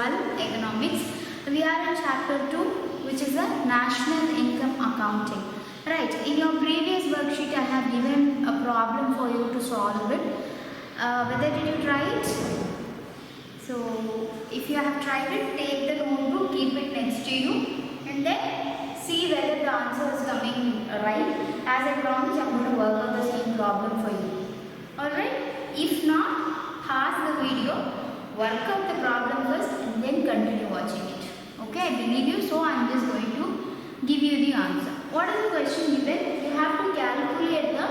12 economics. We are in chapter 2, which is the national income accounting. Right, in your previous worksheet I have given a problem for you to solve it. Whether did you try it? So if you have tried it, take the notebook, keep it next to you and then see whether the answer is coming right. As I promised, I am going to work on the same problem for you. Alright, if not, pause the video, work out the problem first and then continue watching it. Okay, I believe you, so I am just going to give you the answer. What is the question given? You have to calculate the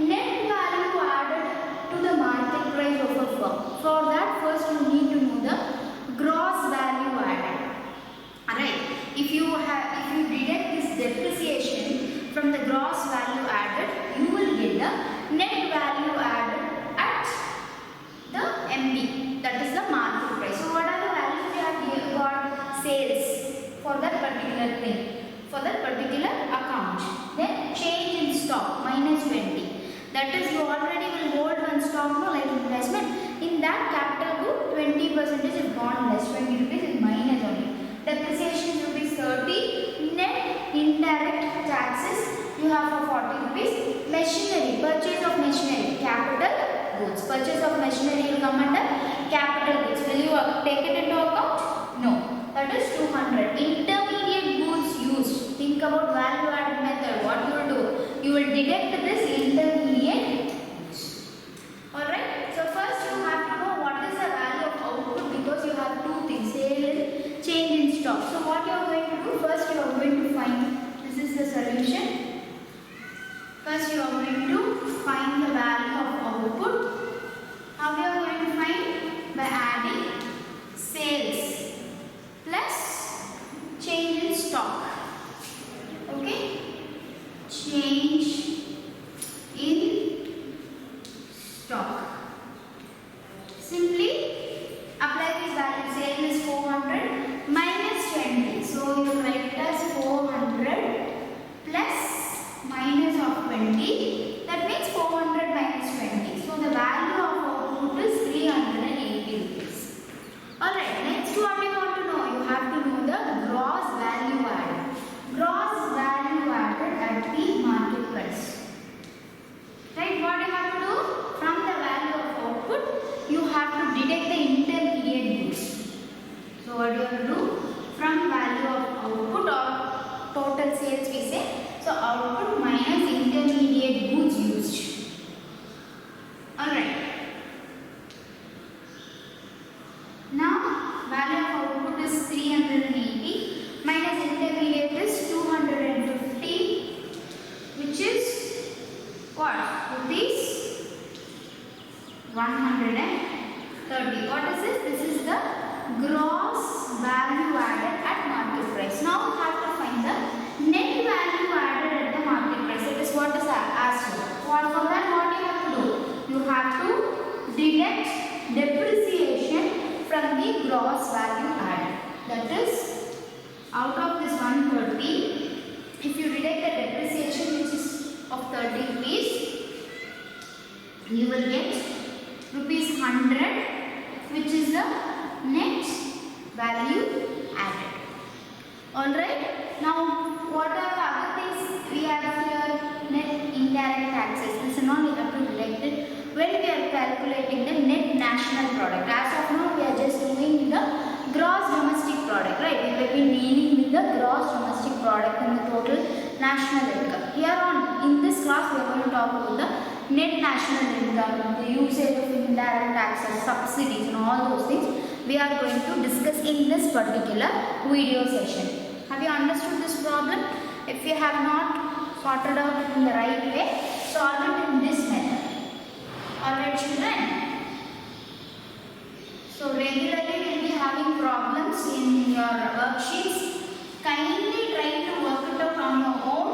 net value added to the market price of a firm. For that, first you need to know the gross value added. Alright, if you deduct this depreciation from the gross value added, you will get the net value added at the MD, that is the market price. So what are the values we have got? Sales for that particular thing, for that particular account. Then change in stock minus 20. That is, you already will hold one stock, no, like investment. In that capital good, 20% is gone less, 20 rupees is minus only. Depreciation rupees 30. Net indirect taxes you have for 40 rupees. Machinery, purchase of machinery, capital goods. Purchase of machinery will come under capital goods. Will you take it into account? No. That is 200. Intermediate goods used. Think about value added method. What you will do? You will deduct this intermediate goods. Alright. So first you have to know what is the value of output, because you have two things, sale and change in stock. So what you are going to do? First you are going to find, this is the solution. First you are going to find the value of output. How we are going to find? By adding sales plus change in stock. Okay? Change in stock. Simply apply this value. Sale is 400 minus 20. So you write as 400 plus minus of 20. That means 400 minus 20. So the value of output is 380 rupees. Alright, next what you want to know? You have to know the gross value added. Gross value added at the market price. Right, what you have to do? From the value of output, you have to deduct the intermediate goods. So what you have to do? From value of output or total sales we say. So output minus intermediate goods used. Alright. Now value of output is 380 minus intermediate is 250, which is what? Rupees 130. What is this? This is the gross value added at market price. Now we have to find the net value added at the market price. That is what is asked you. For that, what you have to do? You have to deduct depreciation from the gross value added. That is, out of this 130, if you deduct the depreciation which is of 30 rupees, you will get rupees 100, which is the net value added. Alright, now what are the other things we have here? Net indirect taxes. This is not you have to deduct it when we are calculating the net national product. As of now, we are just doing the gross domestic product, right? We have been dealing with the gross domestic product and the total national income. Here on, in this class, we are going to talk about the net national income, the usage of indirect taxes, subsidies and all those things we are going to discuss in this particular video session. Have you understood this problem? If you have not sorted out in the right way, solve it in this method. Alright children. So regularly we will be having problems in your worksheets. Kindly try to work it out on your own.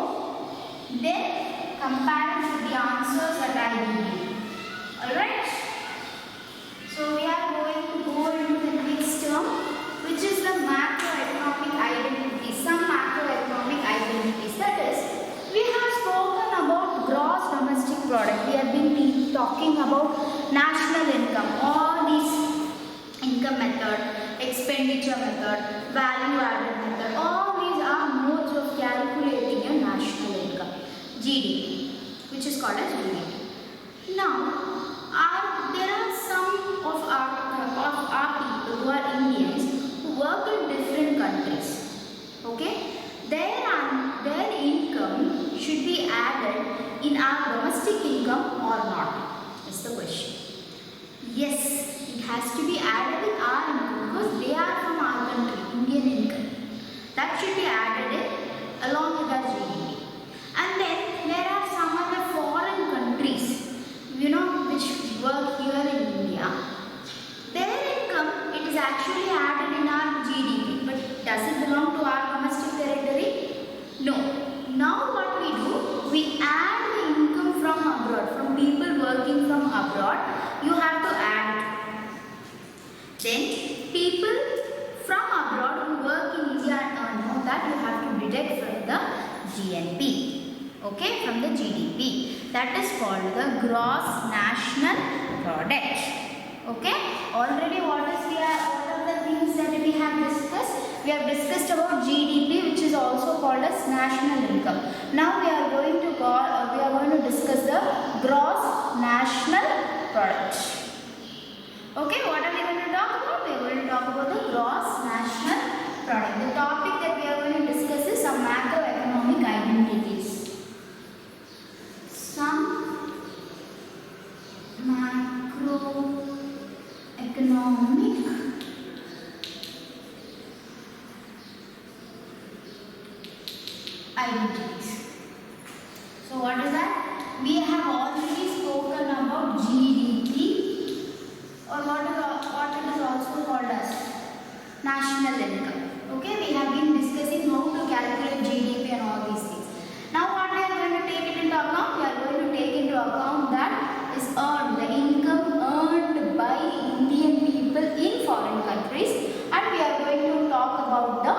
Then compare it with the answers that I give you. Alright. So we are going to go into the next term, which is the macroeconomic identities. Some macroeconomic identities. That is, we have spoken about gross domestic product. We have been talking about national income, all these income method, expenditure ratio method, value added method, all these are modes of calculating your national income, GDP, which is called as GDP. Now, there are some of our people who are Indians who work in different countries. Okay, their income should be added in our domestic income or not? Is the question. Yes, it has to be added in our income because they are from our country, Indian income. That should be added in along with our GDP. And then there are some other foreign countries, which work here in India. Their income, it is actually added in our GDP, but does it belong to our domestic territory? No. Now what we do, we add the income from abroad, from people working from abroad, you have to add it. Then people from abroad who work in India and earn, that you have to deduct from the GNP. Okay, from the GDP. That is called the gross national product. Okay, already what are the things that we have discussed? We have discussed about GDP, which is also called as national income. Now we are going to discuss the gross national product. Okay, what are we going to talk about? We are going to talk about the gross national product. The topic that we are going to discuss is some macroeconomic identities. Some macroeconomic identities. So what is that? We have already spoken about GDP, or what it is also called as national income. Okay, we have been discussing how to calculate GDP and all these things. Now what we are going to take it into account? We are going to take into account that is earned, the income earned by Indian people in foreign countries, and we are going to talk about the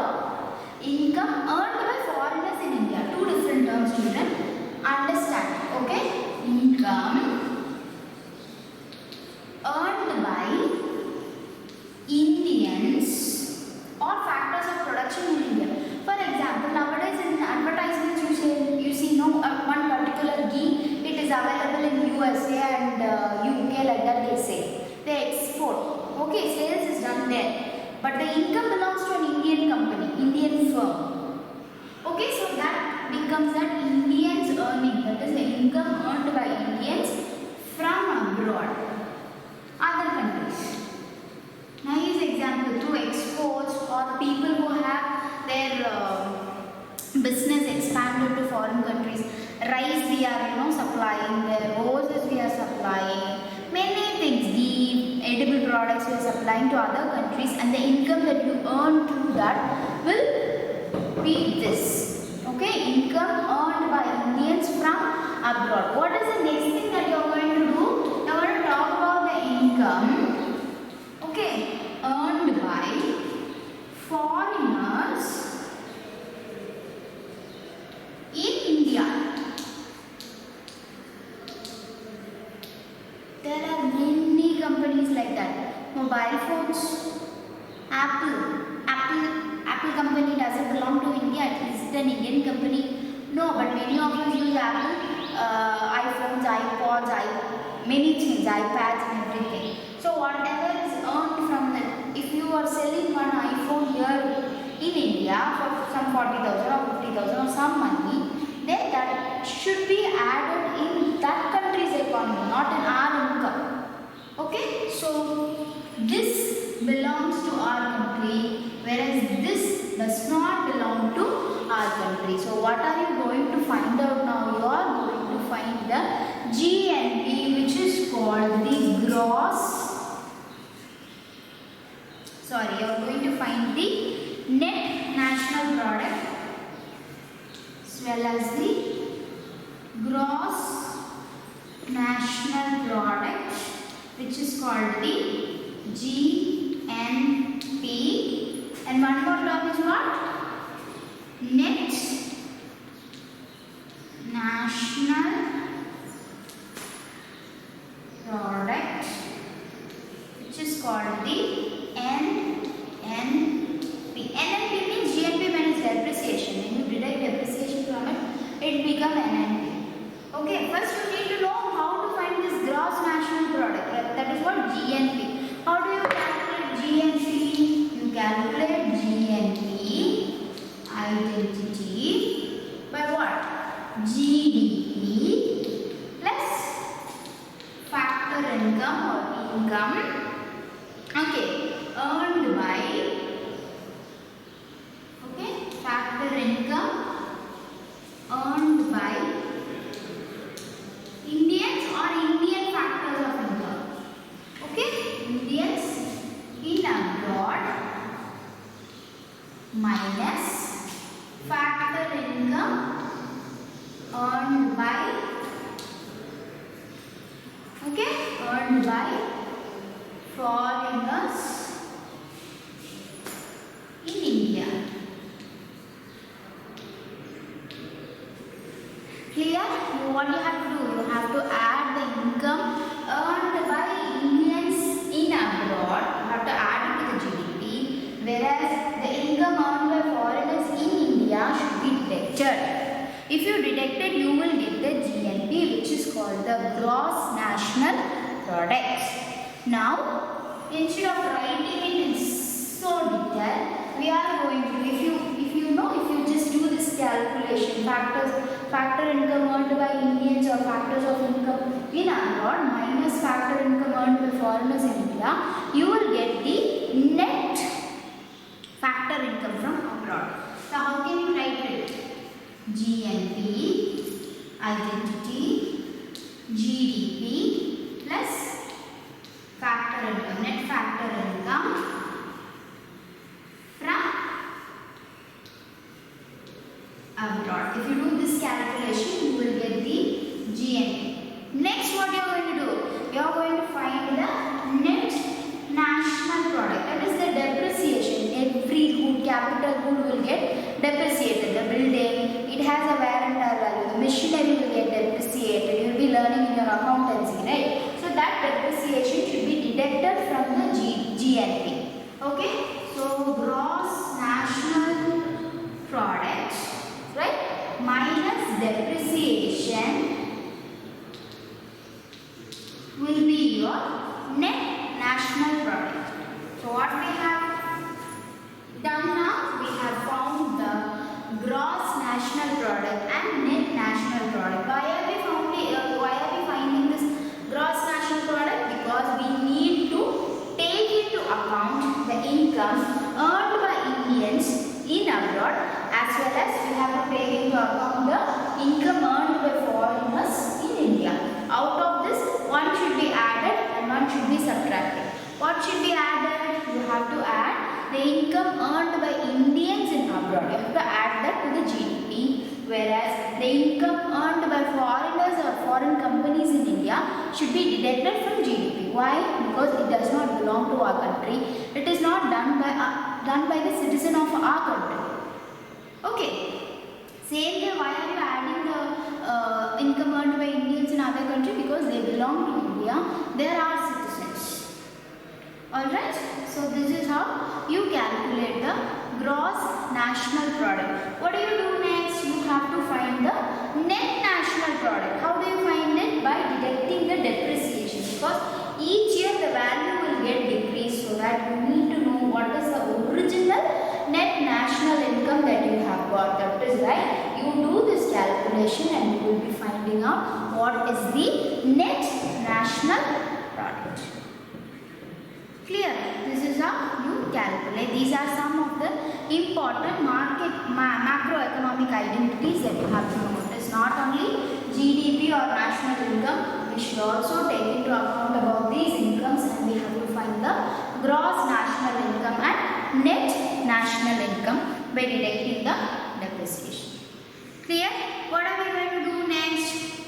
income earned by foreigners in India. Two different terms, children. Understand? Okay, income earned by Indians or factors of production in India. For example, nowadays in advertisements you see one particular ghee, it is available in USA and UK, like that they say. They export. Okay, sales is done there. But the income belongs to an Indian company, Indian firm. Okay, so that becomes that Indians earning, that is the income earned by Indians from abroad, other countries. Nice example, through exports or the people who have their business expanded to foreign countries. Rice we are supplying, their roses we are supplying, many things, the edible products we are supplying to other countries, and the income that you earn through that will be this. Okay, income earned by Indians from abroad. What is the next thing that you are going to do? You are going to talk about the income, okay, earned by foreigners in India. There are many companies like that. Mobile phones, Apple company doesn't belong to India. It is an Indian company. No, but many of you use Apple, iPhones, iPods, many things, iPads and everything. So whatever is earned from that, if you are selling one iPhone here in India for some 40,000 or 50,000 or some money, then that should be added in that country's economy, not in our income. Okay, so this belongs to our country, whereas this does not belong to our country. So what are you going to find out now? You are going to find the GNP, which is called the you are going to find the net national product as well as the gross national product, which is called the GNP, and one more term is what? Net national product, which is called the NNP. calculate GNP identity by what? GDP plus factor income or income, okay, earned by, okay, factor income earned by Indians or Indian factors of income, okay, Indians in abroad minus factor income earned by, okay, earned by foreigners in India. Clear? What you have to do? You have to add the income earned by Indians in abroad. You have to add it to the GDP. Whereas the income earned by foreigners in India should be deducted. If you deduct it, you will get the GNP, which is called the gross national product. Now, instead of writing it in so detail, we are going to, if you just do this calculation, factor income earned by Indians or factors of income in abroad minus factor income earned by foreigners in India, you will get the net factor income from abroad. So how can you write it? GNP identity GDP plus factor income, net factor income from abroad. If you do this calculation, you will get the GNP. Next, what you are going to do? You are going to find the net national product. That is the depreciation. Every good capital good will get depreciated. The building, it has a wear and tear value. The machinery will get depreciated. You will be learning in your accountancy, right? So that depreciation should be deducted from the GNP. Okay? So gross national product, right, minus depreciation will be your net national product. So what we have done now, we have found the gross national product and net national product. Why are we finding this gross national product? Because we need to take into account the income earned by Indians in abroad, as well as we have to take into account the income earned by foreigners in India. Out of this, one should be added and one should be subtracted. What should be added? You have to add the income earned by Indians in abroad. You have to add that to the GDP, whereas the income earned by foreigners or foreign companies in India should be deducted from GDP. Why? Because it does not belong to our country. It is not done by the citizen of our country. Okay. Same way, why are you adding the income earned by Indians in other country? Because they belong to India. They are our citizens. Alright. So this is how you calculate the gross national product. What do you do next? You have to find the net national product. How do you find it? By deducting the depreciation. Because each year the value will get decreased, so that you need to know what is the original net national income that you have got. That is right. You do this calculation and you will be finding out what is the net national product. Clear? This is how you calculate. These are some of the important macroeconomic identities that you have to notice. Not only GDP or national income, we should also take into account about these incomes, and we have to find the gross national income and net national income by deducting the depreciation. Clear? What are we going to do next?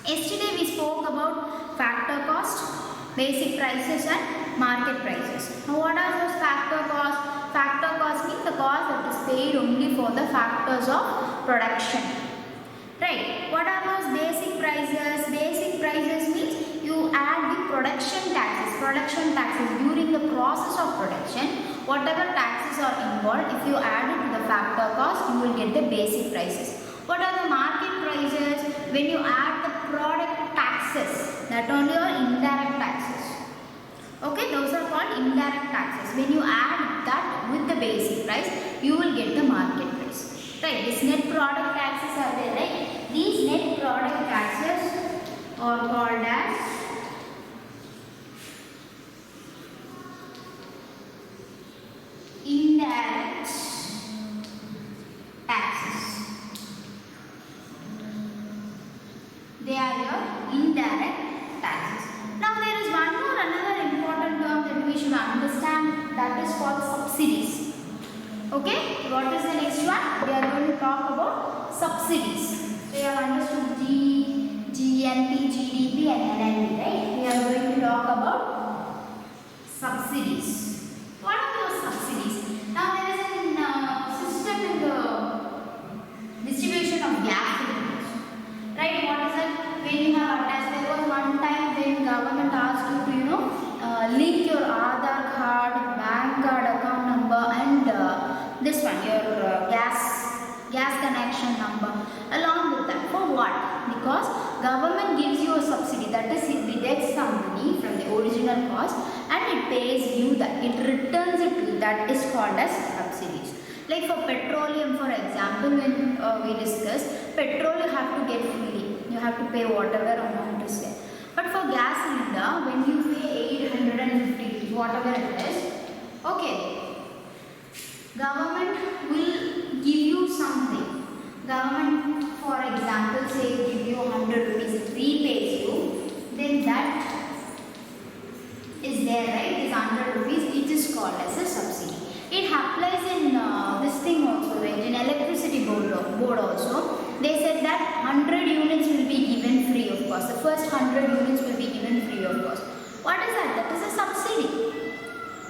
Yesterday we spoke about factor cost, basic prices and market prices. Now what are those factor costs? Factor cost means the cost that is paid only for the factors of production. Right? What are those basic prices? Basic prices means you add the production taxes. Production taxes during the process of production, whatever taxes are involved, if you add it to the factor cost, you will get the basic prices. What are the market prices? When you add the product taxes, that only are indirect taxes. Okay, those are called indirect taxes. When you add that you will get the market price. Right, these net product taxes are there, right? These net product taxes are called as indirect taxes. They are your indirect taxes. Now there is another important term that we should understand, that is called subsidies. Okay, what is the next one? We are going to talk about subsidies. So you have understood GNP, GDP and NNP, right? We are going to talk about subsidies. What are those subsidies? Now there is a system in the distribution of gas cylinders, right? What is it? When you have attached, there was one time when government asked you to link your Aadhaar card, bank card, account number and this one, your gas connection number along with that. For what? Because government gives you a subsidy, that is it deducts some money from the original cost and it pays you that, it returns it to you. That is called as subsidies. Like for petroleum, for example, when we discussed, petrol you have to get freely, you have to pay whatever amount is there. But for gas cylinder, when you pay 850, whatever it is, okay, government will give you something. Government, for example, say give you 100 rupees, it repays you, then that is there, right? This 100 rupees, it is called as a subsidy. It applies in this thing also, right? In electricity board also, they said that 100 units will be given free of cost. The first 100 units will be given free of cost. What is that? That is a subsidy.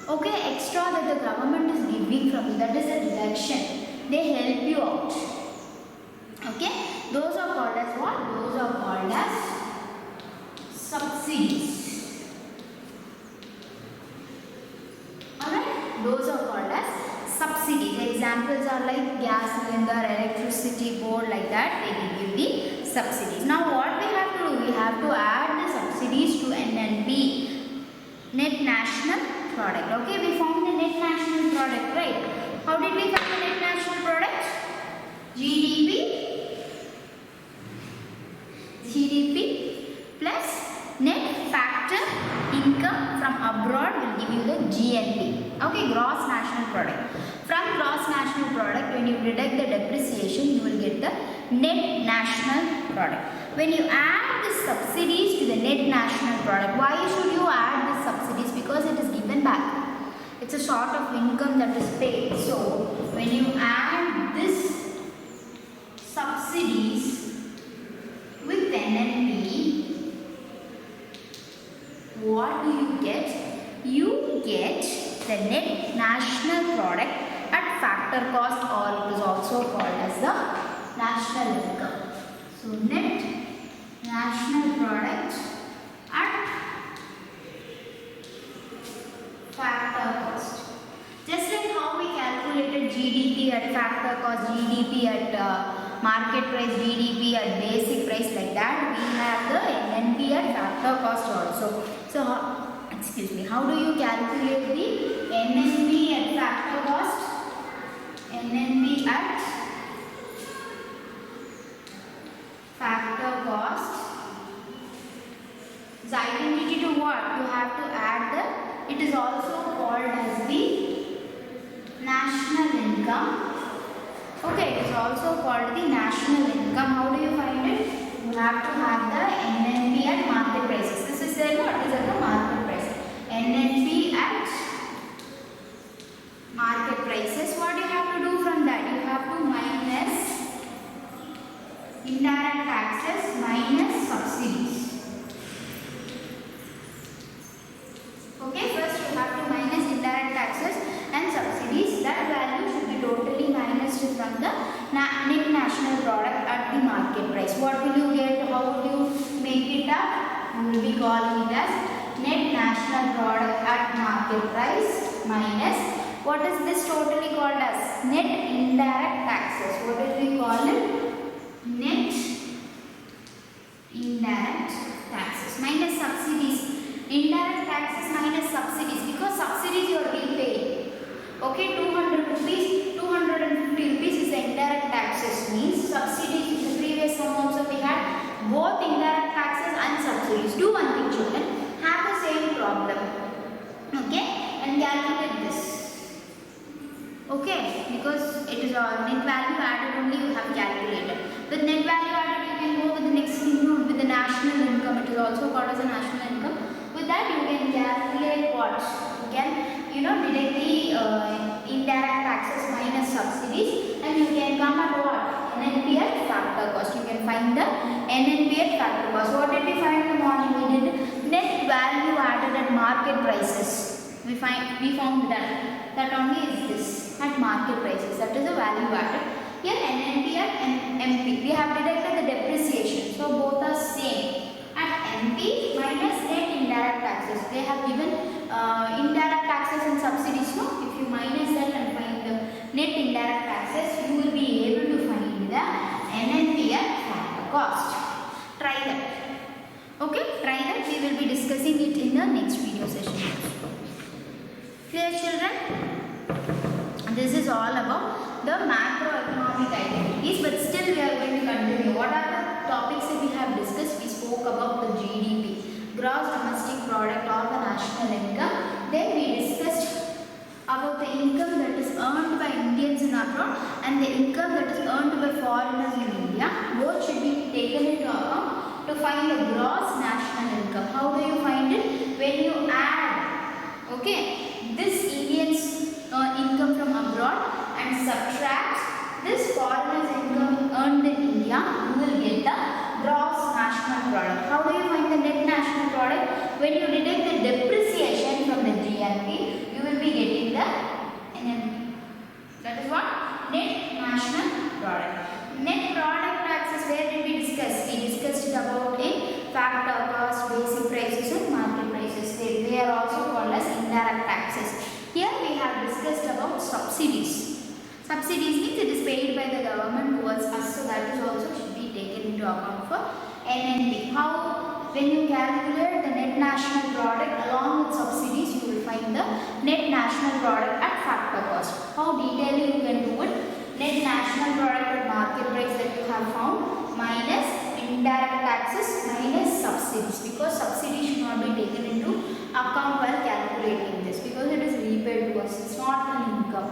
Okay, extra that the government is giving from you, that is a deduction. They help you out. Okay, those are called as what? Those are called as subsidies. Alright, those are called as subsidies. Examples are like gas cylinder, electricity board, like that, they give you the subsidies. Now what we have to do? We have to add the subsidies to NNP, net national product. Okay, we found the net national product, right? How did we find the net national product? GDP plus net factor income from abroad will give you the GNP. Okay, gross national product. From gross national product, when you deduct the depreciation, you will get the net national product. When you add the subsidies to the net national product, why should you add the subsidies? Because it is given back. It's a sort of income that is paid. So when you add this subsidies with NNP, what do you get? You get the net national product at factor cost, or it is also called as the national income. So net national product at factor cost. Just like how we calculated GDP at factor cost, GDP at market price, GDP at basic price, like that, we have the NNP at factor cost also. So, how do you calculate the NNP at factor cost? NNP at factor cost is identity to what? You have to add the, it is also called as the national income. Okay, it is also called the national income. How do you find it? You have to have the NNP at market prices. This is there, what is at the market price? NNP at market prices. What do you have to do from that? You have to minus indirect taxes minus subsidies. Okay, first you have to minus indirect taxes and subsidies. That value should be totally minus from the net national product at the market price. What will you get? How will you make it up? You will be calling it as net national product at market price minus, what is this totally called as? Net indirect taxes. What will we call it? Net indirect taxes minus subsidies. Indirect taxes minus subsidies, because subsidies you are repaying. Okay, 200 rupees, 200 indirect taxes means subsidies. In the previous sum also we had both indirect taxes and subsidies. Do one thing children, have the same problem, okay, and calculate this, okay, because it is all net value added only you have calculated. With net value added you can go with the next thing with the national income. It is also called as a national income. With that you can calculate what? You can deduct the indirect taxes minus subsidies, and you can come at what? NNP at factor cost. You can find the NNP at factor cost. What did we find in the morning? We did net value added at market prices. We found that only is this at market prices. That is the value added. Here NNP at MP. We have deducted the depreciation. So both are same. At MP minus net indirect taxes. They have given indirect taxes and subsidies. No? If you minus that and find the net indirect taxes, you will be able to find the NNP at factor cost. Try that. Okay, try that. We will be discussing it in the next video session. Clear children? This is all about the macroeconomic identities, but still we are going to continue. What are the topics that we have discussed? We spoke about the GDP, gross domestic product, or the national income. Then we discussed about the income that is earned by Indians in abroad and the income that is earned by foreigners in India. Both should be taken into account to find the gross national income. How do you find it? When you add, okay, this Indians income from abroad and subtract this foreigners income earned in India, you will get the gross national product. How do you find the net national product? When you deduct the depreciation from the GNP, you will be getting the NNP. That is what? Net national product. Net product taxes, where did we discuss? We discussed it about a factor cost, basic prices and market prices. They are also called as indirect taxes. Here we have discussed about subsidies. Subsidies means it is paid by the government towards us, so that is also should be taken into account for NNP. How? When you calculate the net national product along with subsidies, you will find the net national product at factor cost. How detailedly you can do it? Net national product at market price that you have found minus indirect taxes minus subsidies, because subsidies should not be taken into account while calculating this, because it is repaid to us. It's not an income.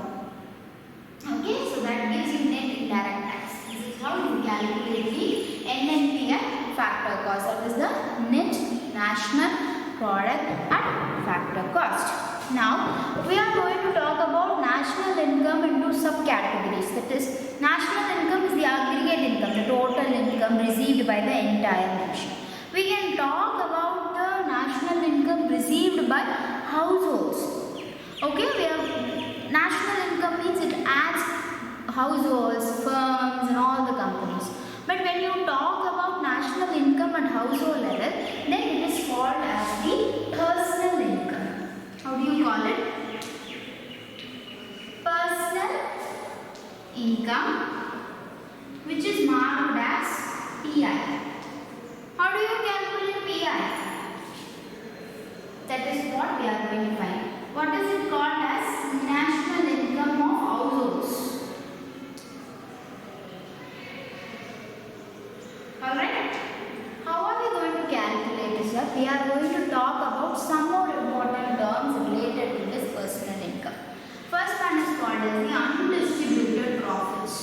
Okay, so that gives you net indirect tax. This is how you calculate the NNP at factor cost. That is the net national product at factor cost. Now, we are going to talk about national income into subcategories. That is, national income is the aggregate income, the total income received by the entire nation. We can talk about the national income received by households. Okay, we have national income means it adds households, firms and all the companies. But when you talk about national income at household level, then it is called as the personal income. How do you call it? Personal income, which is marked as PI. How do you calculate PI? That is what we are going to find. What is it called as? National income of households. Alright? How are we going to calculate this? We are going to talk about some more important terms related to this personal income. First one is called as the undistributed profits.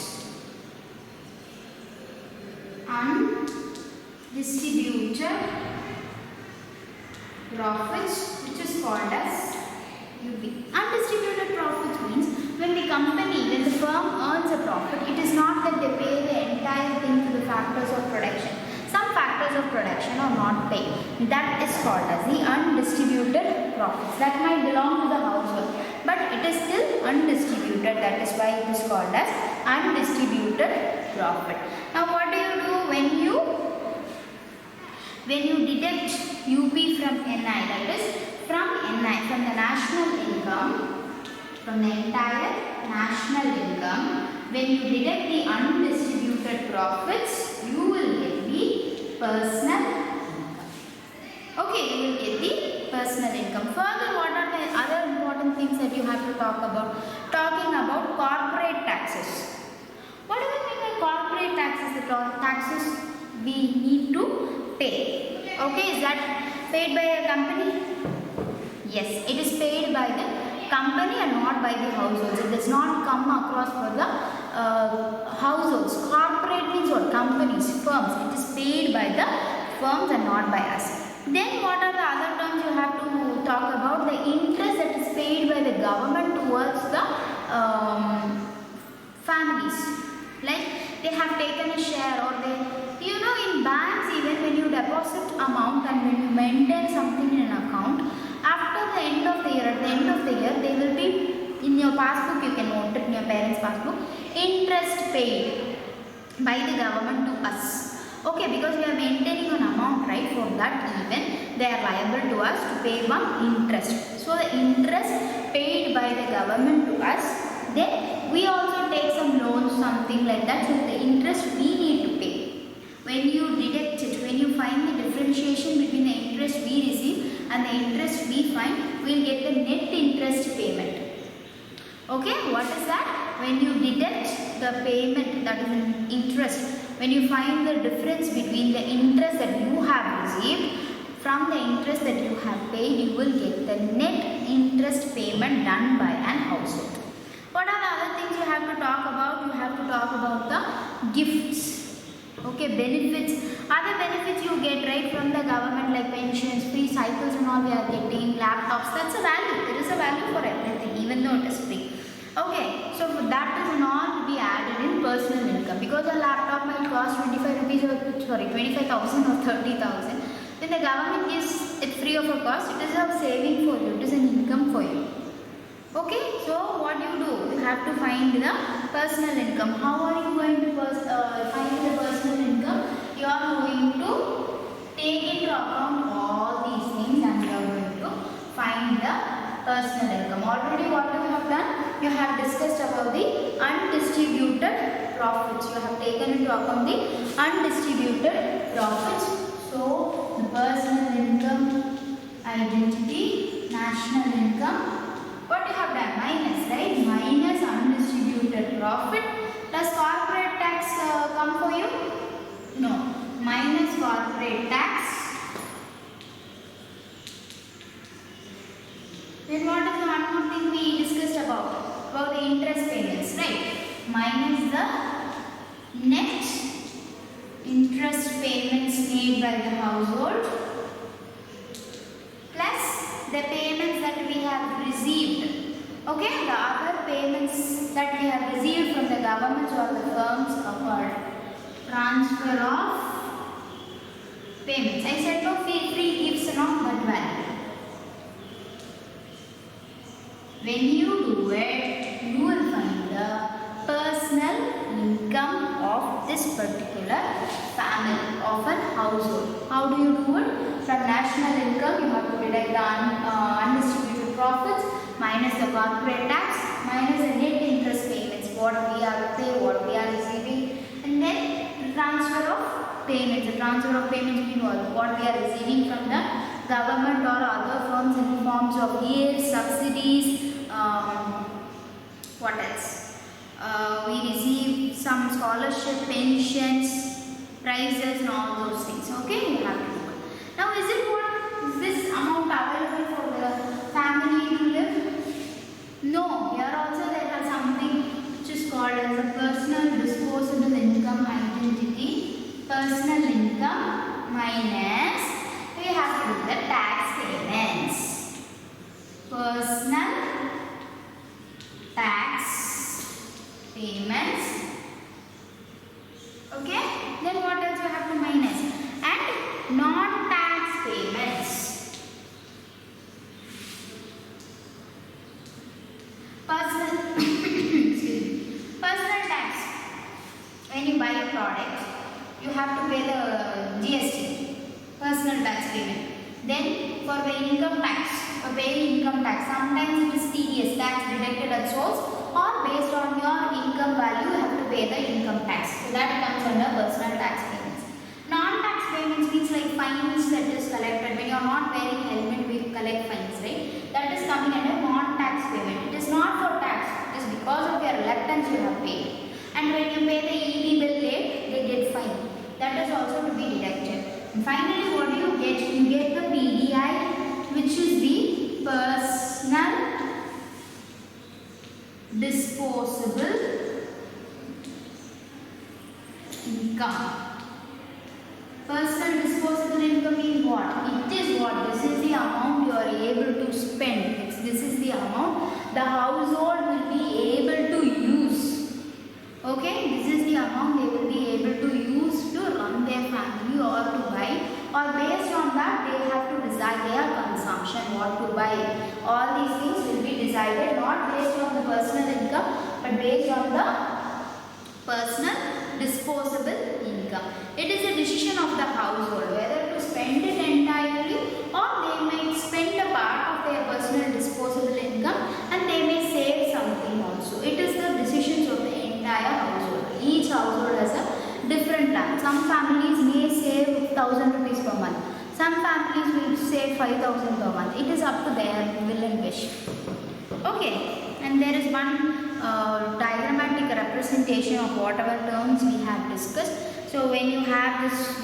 Undistributed profits, which is called as UP. Undistributed profits means when the firm earns a profit, it is not that they pay the entire thing to the factors of production. Some factors of production are not paid. That is called as the undistributed profits. That might belong to the household, but it is still undistributed. That is why it is called as undistributed profit. Now, what do you do when you deduct UP from NI? That is from NI, from the national income, from the entire national income. When you deduct the undistributed profits, you will get the personal income. Okay, you will get the personal income. Further, what are the other important things that you have to talk about? Talking about corporate taxes. What we need to pay. Okay, is that paid by a company? Yes, it is paid by the company and not by the households. It does not come across for the households. Corporate means what? Companies, firms. It is paid by the firms and not by us. Then what are the other terms you have to talk about? The interest that is paid by the government towards the families. Like they have taken a share, or they, in banks, even when you deposit amount and when you maintain something in an account, after the end of the year, at the end of the year, they will be in your passbook, you can note it in your parents' passbook, interest paid by the government to us. Okay, because we are maintaining an amount, right? For that even they are liable to us to pay one interest. So the interest paid by the government to us, then we also take some loans, something like that. So the interest we need to pay. When you deduct it, when you find the differentiation between the interest we receive and the interest we find, we will get the net interest payment. Okay, what is that? When you deduct the payment, that is an interest, when you find the difference between the interest that you have received from the interest that you have paid, you will get the net interest payment done by an household. What are the other things you have to talk about? You have to talk about the gifts. Okay, benefits. Other benefits you get right from the government, like pensions, free cycles and all we are getting, laptops. That's a value. There is a value for everything, even though it is free. Okay, so that is not to be added in personal income, because a laptop might cost 25,000 or 30,000. When the government gives it free of a cost, it is a saving for you. It is an income for you. Okay, so what you do? You have to find the personal income. How are you going to find the personal income? You are going to take into account all these things and you are going to find the personal income. Already what you have done? You have discussed about the undistributed profits. You have taken into account the undistributed profits. So, the personal income, identity, national income. What you have done? Minus, right? Minus undistributed profit. Does corporate tax come for you? No. Minus corporate tax. Then what is the one more thing we discussed about? About the interest payments, right? Minus the net interest payments made by the household plus the payments that we have received. Okay, the other payments that we have received from the governments or the firms are called transfer of payments. I said no, free gifts not that value. When you do it, you will find the personal income of this particular family, of an household. How do you do it? From national income, you have to deduct the undistributed profits, minus the corporate tax, minus the net interest payments, what we are paying, what we are receiving, and then the transfer of payments. The transfer of payments means what we are receiving from the government or other firms in forms of yields, subsidies. What else? We receive some scholarship, pensions, prizes and all those things. Okay, you have to do it. Now is this amount available for the family to live? No, here also there has something which is called as a personal disposable income identity. Personal income minus, we have to do the tax payments. Personal tax payments. Okay, then what else you have to minus? And non-tax payments. Personal tax. When you buy a product, you have to pay the GST, personal tax payment. Then for paying income tax, sometimes it is TDS, tax deducted at source, or based on your income value, you have to pay the income tax. So that comes under personal tax payments. Non-tax payments means like fines that is collected. When you are not wearing helmet, we collect fines, right? That is coming under non-tax payment. It is not for tax. It is because of your reluctance you have paid. And when you pay the EB bill late, they get fine. that is also to be deducted. And finally, what do you get? You get the PDI, which is the personal disposable income. Personal disposable income means what? It is what? This is the amount you are able to spend. This is the amount the household will be able to use. Okay, this is the amount they will be able to use to run their family or to buy, or based on that they have to decide their consumption, what to buy. All these things will be decided not based on the personal income but based on the personal disposable income. It is a decision of the household whether to spend it entirely, or they may spend a part of their personal disposable income and they may save something also. It is the decisions of the entire household. Each household has a different plan. Some families may save 1,000 rupees per month. Some families will save 5,000 per month. It is up to their will and wish. Okay, and there is one diagrammatic representation of whatever terms we have discussed. So when you have this,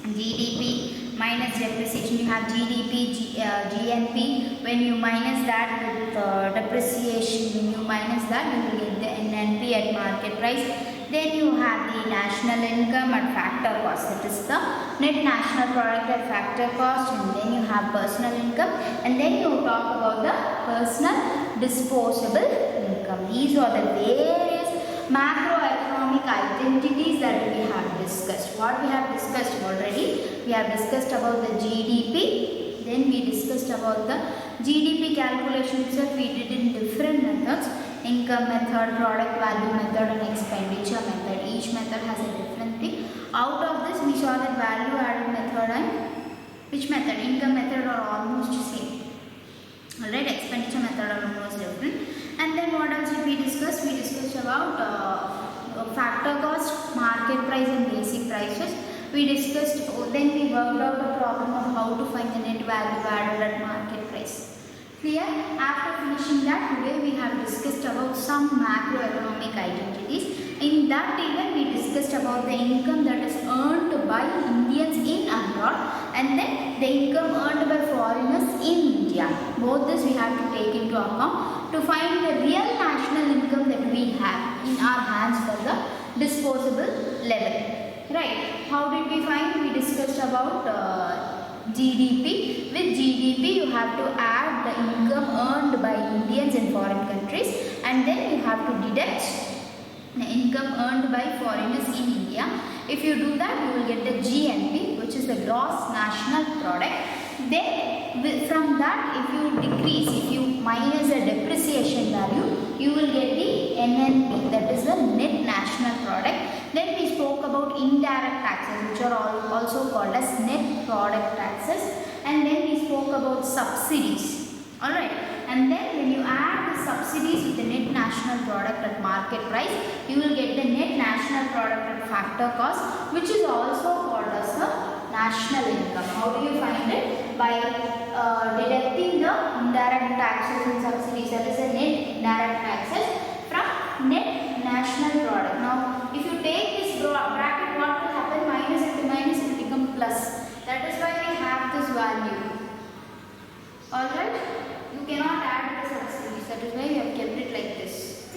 GDP minus depreciation, you have GDP, GNP. When you minus that with depreciation, when you minus that, you will get the NNP at market price. Then you have the national income at factor cost, that is the net national product at factor cost, and then you have personal income, and then you talk about the personal disposable income. These are the various macroeconomic identities that we have discussed. What we have discussed already, we have discussed about the GDP, then we discussed about the GDP calculation itself. We did in different methods: income method, product value method, and expenditure method. Each method has a different thing. Out of this, we saw that value added method and which method? Income method are almost same. Alright, expenditure method are almost different. And then what else did we discuss? We discussed about factor cost, market price, and basic prices. We discussed, then we worked out the problem of how to find the net value added at market price. Clear? After finishing that, today we have discussed about some macroeconomic identities. In that even we discussed about the income that is earned by Indians in abroad, and then the income earned by foreigners in India. Both this we have to take into account to find the real national income that we have in our hands for the disposable level. Right? How did we find? We discussed about GDP. With GDP you have to add the income earned by Indians in foreign countries, and then you have to deduct the income earned by foreigners in India. If you do that, you will get the GNP, which is the gross national product. Then from that, if you decrease, if you minus the depreciation value, you will get the NNP, that is the net national product. Then we spoke about indirect taxes, which are also called as net product taxes, and then we spoke about subsidies. Alright, and then when you add the subsidies with the net national product at market price, you will get the net national product at factor cost, which is also called as the national income. How do you find it? By deducting the indirect taxes and subsidies, that is the net indirect taxes, from net national product. Now, if you take this bracket, what will happen? Minus into minus will become plus. That is why we have this value. Alright? You cannot add the subsidies. That is why we have kept it like this.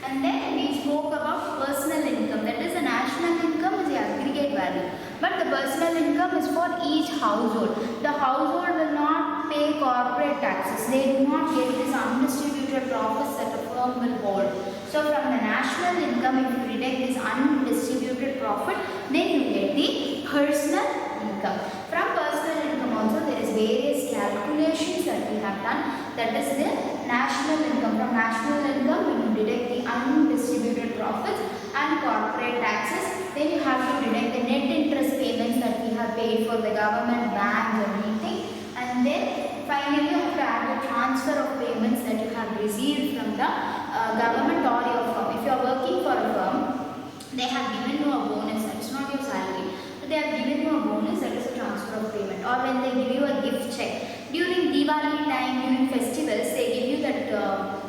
And then we spoke about personal income. That is the national income is the aggregate value. But the personal income is for each household. The household will not pay corporate taxes. They do not get this undistributed profits that a firm will hold. So from the national income, if you deduct this undistributed profit, then you get the personal income. From personal income also there is various calculations that we have done. That is the national income. From national income, when you deduct the undistributed profits and corporate taxes, then you have to deduct the net interest payments that we have paid for the government, banks, or anything. And then finally you have to add the transfer of payments that you have received from the government or your firm. If you are working for a firm, they have given you a bonus, that is not your salary. So they have given you a bonus, that is a transfer of payment. Or when they give you a gift check. During Diwali time, during festivals, they give you that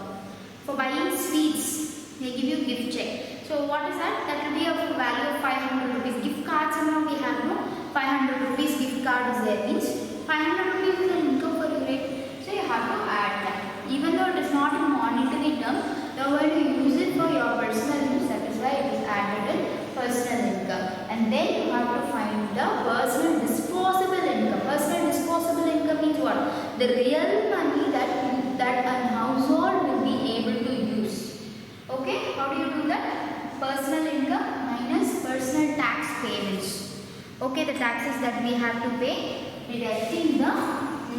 for buying sweets, they give you gift check. So what is that? That will be of value of 500 rupees. Gift cards amount we have no 500 rupees gift card is there, means 500 rupees is an income for you, right? So you have to add that. Even though it is not in monetary term, you are going to use it for your personal use. That is why it is added in personal income. And then you have to find the personal disposable income. Personal disposable income means what? The real money that a household will be able to use. Okay, how do you do that? Personal income minus personal tax payments. Okay, the taxes that we have to pay, deducting the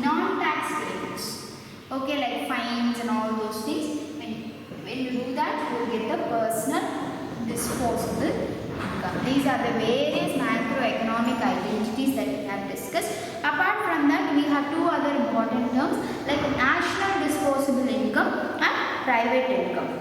non-tax payments. Okay, like fines and all those things. When you do that, you will get the personal disposable income. These are the various macroeconomic identities that we have discussed. Apart from that, we have two other important terms like national disposable income and private income.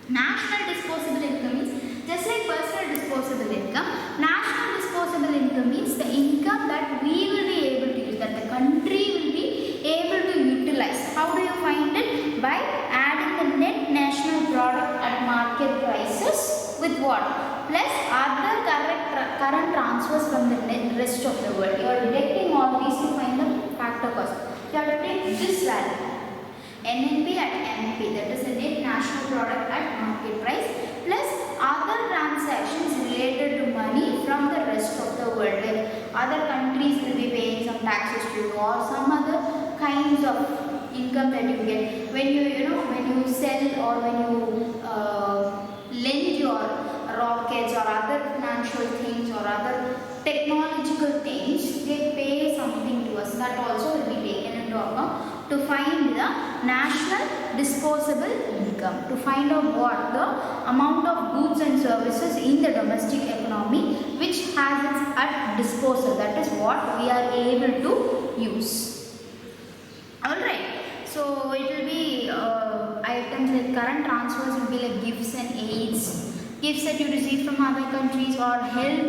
National disposable income means just like personal disposable income, national disposable income means the income that we will be able to use, that the country will be able to utilize. How do you find it? By adding the net national product at market prices with what? Plus other current transfers from the rest of the world. You are deducting all these to find the factor cost. You have to take this value. NNP at NP, that is the net national product at market price, plus other transactions related to money from the rest of the world. Like other countries will be paying some taxes to you, or some other kinds of income that you get when you sell, or when you lend your rockets or other financial things or other technological things. They pay something to us. That also will be taken into account to find the national disposable income, to find out what the amount of goods and services in the domestic economy which has its at disposal, that is what we are able to use. Alright, so it will be items like current transfers will be like gifts and aids, gifts that you receive from other countries, or help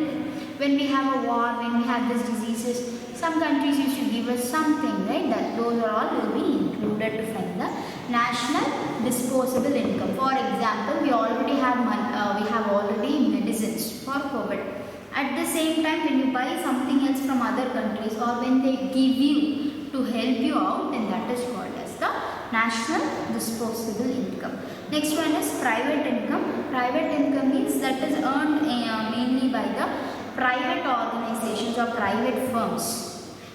when we have a war, when we have these diseases. Some countries used to give us something, right? That those are all will be included to find the national disposable income. For example, we already have medicines for COVID. At the same time, when you buy something else from other countries, or when they give you to help you out, then that is called as the national disposable income. Next one is private income. Private income means that is earned mainly by the private organizations or private firms.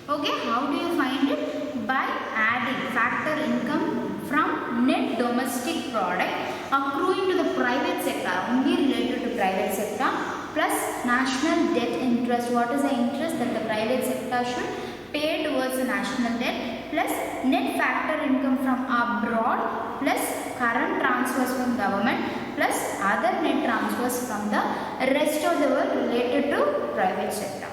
Okay, how do you find it? By adding factor income from net domestic product accruing to the private sector, only related to private sector, plus national debt interest. What is the interest that the private sector should pay towards the national debt, plus net factor income from abroad, plus current transfers from government, plus other net transfers from the rest of the world related to private sector.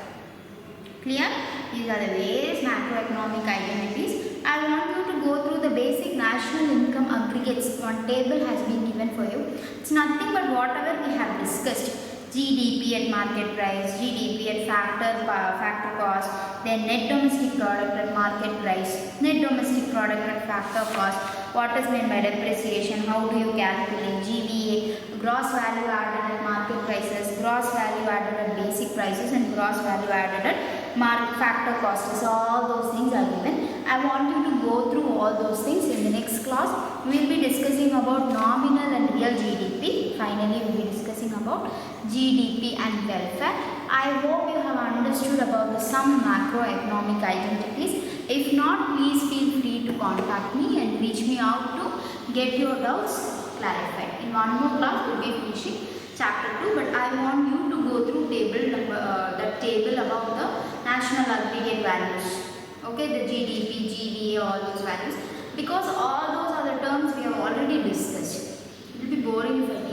Clear? These are the various macroeconomic identities. I want you to go through the basic national income aggregates. One table has been given for you. It's nothing but whatever we have discussed. GDP at market price, GDP at factor cost, then net domestic product at market price, net domestic product at factor cost, what is meant by depreciation, how do you calculate GVA, gross value added at market prices, gross value added at basic prices, and gross value added at market factor costs. So all those things are given. I want you to go through all those things. In the next class, we will be discussing about nominal and real GDP. Finally, we will be discussing about GDP and welfare. I hope you have understood about some macroeconomic identities. If not, please feel free to contact me and reach me out to get your doubts clarified. In one more class, we will be finishing chapter 2, but I want you to go through the table about the national aggregate values. Okay, the GDP, GVA, all those values, because all those are the terms we have already discussed. It will be boring if I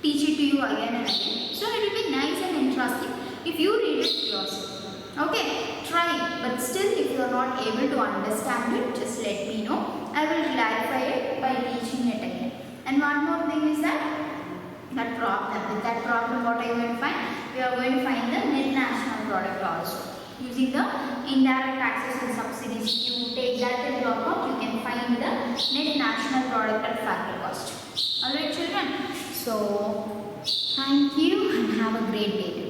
teach it to you again and again. So it will be nice and interesting if you read it yourself. Okay, try, but still if you are not able to understand it, just let me know. I will clarify it by teaching it again. And one more thing is that problem. With that problem, what are you going to find? We are going to find the net national product also. Using the indirect taxes and subsidies, you take that into account, you can find the net national product at factor cost. Alright children, so Thank you and have a great day today.